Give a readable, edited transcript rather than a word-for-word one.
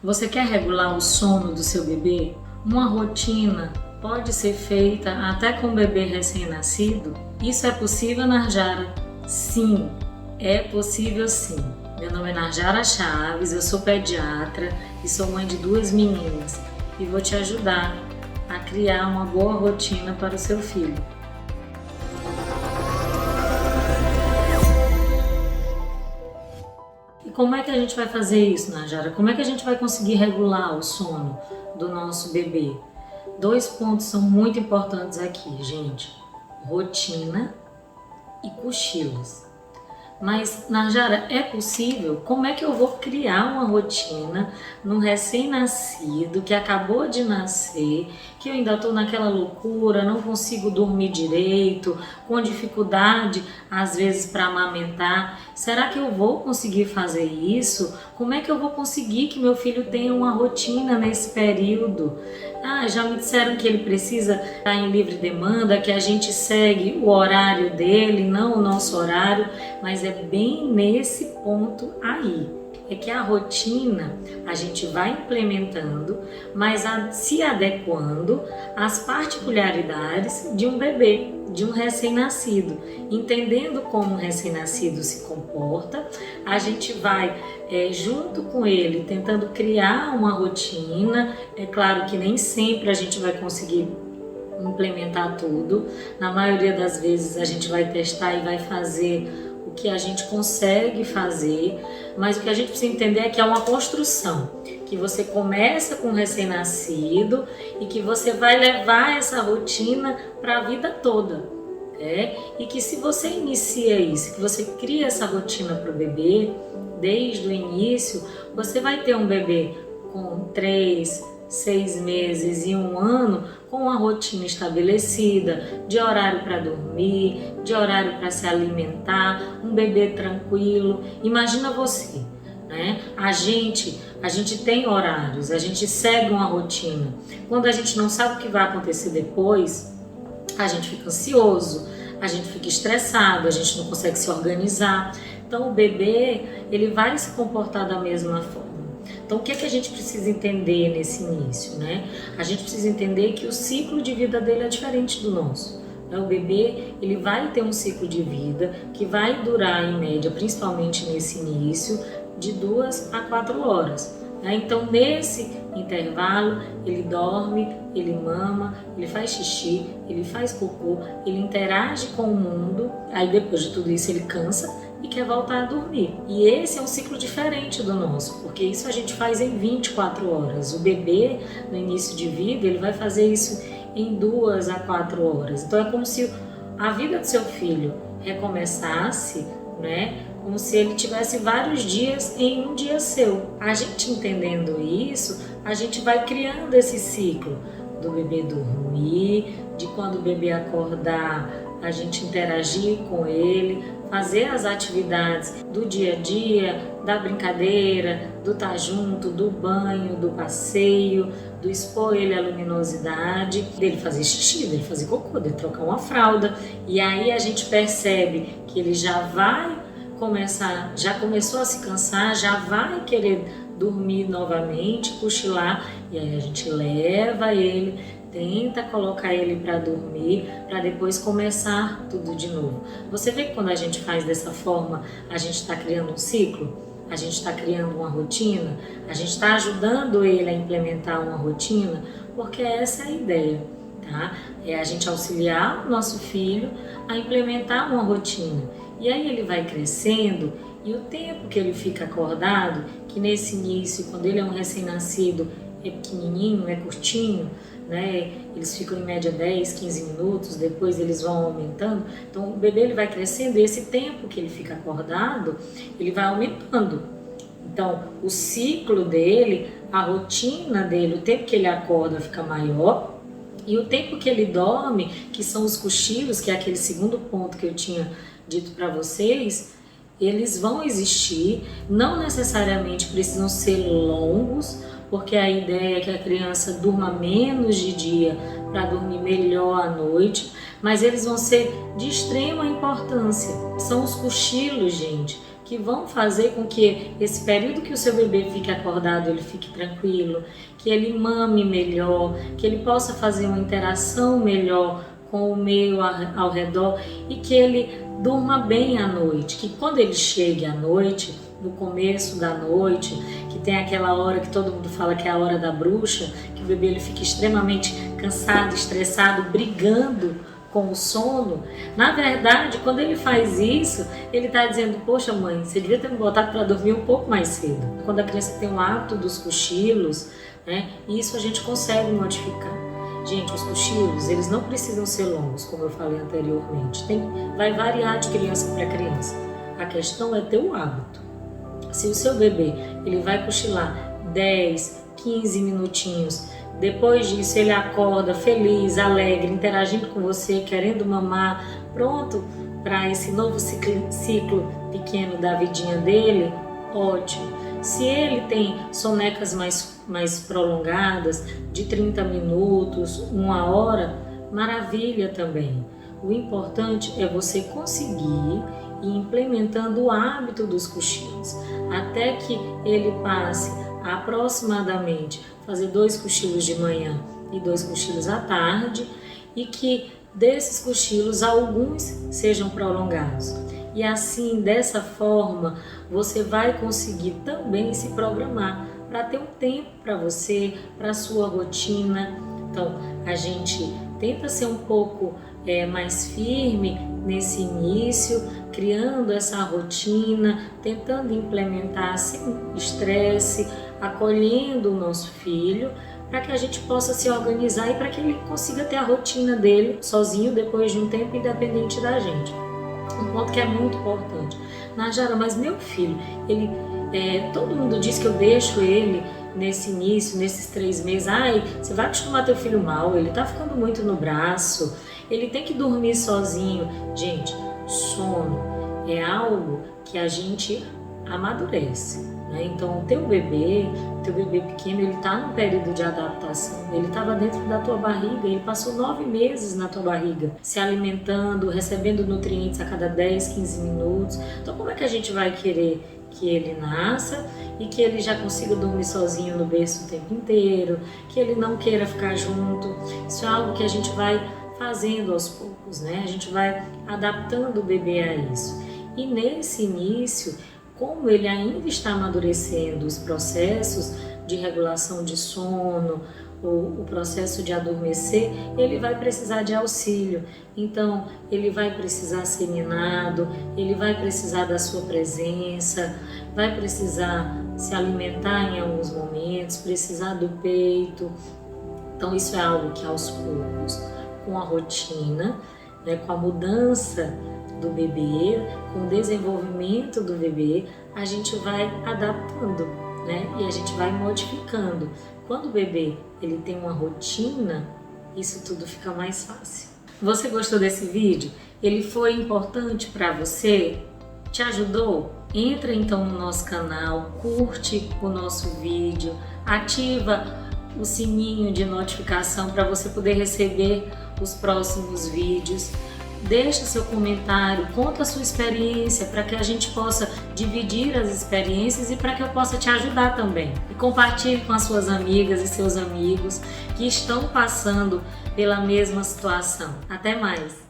Você quer regular o sono do seu bebê? Uma rotina pode ser feita até com o bebê recém-nascido? Isso é possível, Narjara? Sim, é possível sim. Meu nome é Narjara Chaves, eu sou pediatra e sou mãe de 2 meninas e vou te ajudar a criar uma boa rotina para o seu filho. E como é que a gente vai fazer isso, Narjara? Como é que a gente vai conseguir regular o sono do nosso bebê? 2 pontos são muito importantes aqui, gente. Rotina e cochilos. Mas, Narjara, é possível? Como é que eu vou criar uma rotina num recém-nascido que acabou de nascer, que eu ainda estou naquela loucura, não consigo dormir direito, com dificuldade às vezes para amamentar? Será que eu vou conseguir fazer isso? Como é que eu vou conseguir que meu filho tenha uma rotina nesse período? Já me disseram que ele precisa estar em livre demanda, que a gente segue o horário dele, não o nosso horário, mas é bem nesse ponto aí. É que a rotina a gente vai implementando, mas se adequando às particularidades de um bebê, de um recém-nascido. Entendendo como um recém-nascido se comporta, a gente vai junto com ele tentando criar uma rotina. É claro que nem sempre a gente vai conseguir implementar tudo. Na maioria das vezes a gente vai testar e vai fazer o que a gente consegue fazer, mas o que a gente precisa entender é que é uma construção, que você começa com um recém-nascido e que você vai levar essa rotina para a vida toda. E que se você inicia isso, que você cria essa rotina para o bebê, desde o início, você vai ter um bebê com 3, 6 meses e 1 ano com uma rotina estabelecida, de horário para dormir, de horário para se alimentar, um bebê tranquilo. Imagina você, né? A gente tem horários, a gente segue uma rotina. Quando a gente não sabe o que vai acontecer depois, a gente fica ansioso, a gente fica estressado, a gente não consegue se organizar. Então o bebê, ele vai se comportar da mesma forma. Então o que é que a gente precisa entender nesse início, né? A gente precisa entender que o ciclo de vida dele é diferente do nosso. O bebê, ele vai ter um ciclo de vida que vai durar em média, principalmente nesse início, de 2 a 4 horas. Então nesse intervalo ele dorme, ele mama, ele faz xixi, ele faz cocô, ele interage com o mundo, aí depois de tudo isso ele cansa e quer voltar a dormir. E esse é um ciclo diferente do nosso, porque isso a gente faz em 24 horas. O bebê, no início de vida, ele vai fazer isso em 2 a 4 horas. Então é como se a vida do seu filho recomeçasse, né? Como se ele tivesse vários dias em um dia seu. A gente entendendo isso, a gente vai criando esse ciclo do bebê dormir, de quando o bebê acordar, a gente interagir com ele, fazer as atividades do dia a dia, da brincadeira, do estar junto, do banho, do passeio, do expor ele à luminosidade, dele fazer xixi, dele fazer cocô, dele trocar uma fralda. E aí a gente percebe que ele já começou a se cansar, já vai querer dormir novamente, cochilar, e aí a gente leva ele, tenta colocar ele para dormir, para depois começar tudo de novo. Você vê que quando a gente faz dessa forma, a gente está criando um ciclo, a gente está criando uma rotina, a gente está ajudando ele a implementar uma rotina, porque essa é a ideia, tá? É a gente auxiliar o nosso filho a implementar uma rotina. E aí ele vai crescendo e o tempo que ele fica acordado, que nesse início, quando ele é um recém-nascido, é pequenininho, é curtinho, né? Eles ficam em média 10, 15 minutos, depois eles vão aumentando. Então o bebê ele vai crescendo e esse tempo que ele fica acordado, ele vai aumentando. Então o ciclo dele, a rotina dele, o tempo que ele acorda fica maior. E o tempo que ele dorme, que são os cochilos, que é aquele segundo ponto que eu tinha dito para vocês, eles vão existir, não necessariamente precisam ser longos, porque a ideia é que a criança durma menos de dia para dormir melhor à noite, mas eles vão ser de extrema importância. São os cochilos, gente, que vão fazer com que esse período que o seu bebê fique acordado, ele fique tranquilo, que ele mame melhor, que ele possa fazer uma interação melhor com o meio ao redor e que ele durma bem à noite, que quando ele chegue à noite, no começo da noite, que tem aquela hora que todo mundo fala que é a hora da bruxa, que o bebê ele fica extremamente cansado, estressado, brigando com o sono. Na verdade, quando ele faz isso, ele está dizendo: poxa mãe, você devia ter me botado para dormir um pouco mais cedo. Quando a criança tem o hábito dos cochilos, né, isso a gente consegue modificar. Gente, os cochilos, eles não precisam ser longos, como eu falei anteriormente. Vai variar de criança para criança. A questão é ter o hábito. Se o seu bebê ele vai cochilar 10, 15 minutinhos, depois disso ele acorda feliz, alegre, interagindo com você, querendo mamar, pronto para esse novo ciclo pequeno da vidinha dele, ótimo. Se ele tem sonecas mais prolongadas, de 30 minutos, 1 hora, maravilha também. O importante é você conseguir ir implementando o hábito dos cochilos, até que ele passe a aproximadamente fazer 2 cochilos de manhã e 2 cochilos à tarde, e que desses cochilos alguns sejam prolongados. E assim, dessa forma, você vai conseguir também se programar para ter um tempo para você, para a sua rotina. Então, a gente tenta ser um pouco mais firme nesse início, criando essa rotina, tentando implementar sem estresse, acolhendo o nosso filho, para que a gente possa se organizar e para que ele consiga ter a rotina dele sozinho depois de um tempo, independente da gente. Um ponto que é muito importante. Najara, mas meu filho, todo mundo diz que eu deixo ele nesse início, nesses 3 meses. Ai, você vai acostumar teu filho mal, ele tá ficando muito no braço, ele tem que dormir sozinho. Gente, sono é algo que a gente amadurece, né? Então, o teu bebê pequeno, ele tá num período de adaptação. Ele estava dentro da tua barriga, ele passou 9 meses na tua barriga, se alimentando, recebendo nutrientes a cada 10, 15 minutos. Então, como é que a gente vai querer que ele nasça e que ele já consiga dormir sozinho no berço o tempo inteiro, que ele não queira ficar junto? Isso é algo que a gente vai fazendo aos poucos, né? A gente vai adaptando o bebê a isso. E nesse início, como ele ainda está amadurecendo os processos de regulação de sono, o processo de adormecer, ele vai precisar de auxílio. Então, ele vai precisar ser ninado, ele vai precisar da sua presença, vai precisar se alimentar em alguns momentos, precisar do peito. Então, isso é algo que aos poucos, com a rotina, né, com a mudança do bebê, com o desenvolvimento do bebê, a gente vai adaptando, né? E a gente vai modificando. Quando o bebê ele tem uma rotina, isso tudo fica mais fácil. Você gostou desse vídeo? Ele foi importante para você? Te ajudou? Entra então no nosso canal, curte o nosso vídeo, ativa o sininho de notificação para você poder receber os próximos vídeos. Deixa seu comentário, conta a sua experiência para que a gente possa dividir as experiências e para que eu possa te ajudar também. E compartilhe com as suas amigas e seus amigos que estão passando pela mesma situação. Até mais!